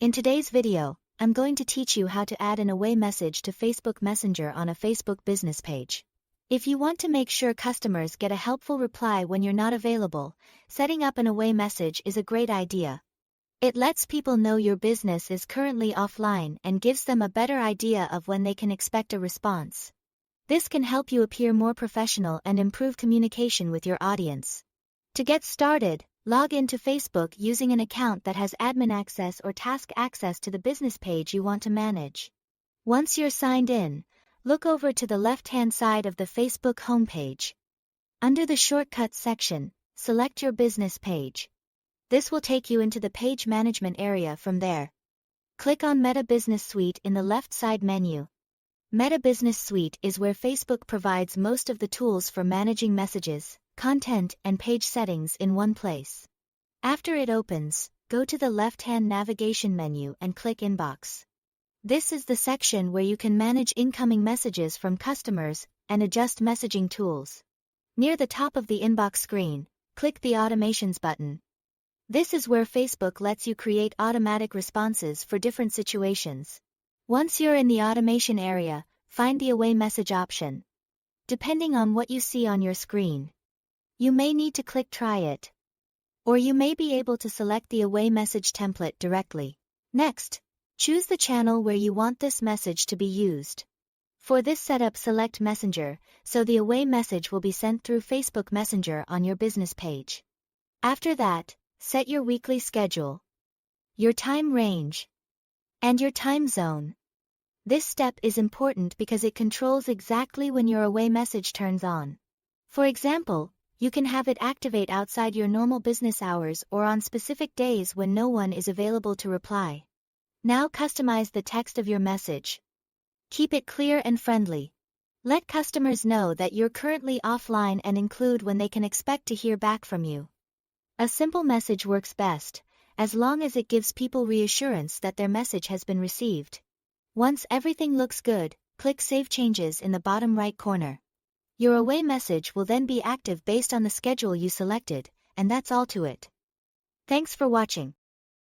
In today's video, I'm going to teach you how to add an away message to Facebook Messenger on a Facebook business page. If you want to make sure customers get a helpful reply when you're not available, setting up an away message is a great idea. It lets people know your business is currently offline and gives them a better idea of when they can expect a response. This can help you appear more professional and improve communication with your audience. To get started, log into Facebook using an account that has admin access or task access to the business page you want to manage. Once you're signed in, look over to the left-hand side of the Facebook homepage. Under the Shortcuts section, select your business page. This will take you into the page management area from there. Click on Meta Business Suite in the left side menu. Meta Business Suite is where Facebook provides most of the tools for managing messages, content, and page settings in one place. After it opens, go to the left-hand navigation menu and click Inbox. This is the section where you can manage incoming messages from customers and adjust messaging tools. Near the top of the inbox screen, click the Automations button. This is where Facebook lets you create automatic responses for different situations. Once you're in the automation area, find the away message option. Depending on what you see on your screen, you may need to click Try It. Or you may be able to select the away message template directly. Next, choose the channel where you want this message to be used. For this setup, select Messenger, so the away message will be sent through Facebook Messenger on your business page. After that, set your weekly schedule, your time range, and your time zone. This step is important because it controls exactly when your away message turns on. For example, you can have it activate outside your normal business hours or on specific days when no one is available to reply. Now customize the text of your message. Keep it clear and friendly. Let customers know that you're currently offline and include when they can expect to hear back from you. A simple message works best, as long as it gives people reassurance that their message has been received. Once everything looks good, click Save Changes in the bottom right corner. Your away message will then be active based on the schedule you selected, and that's all to it. Thanks for watching.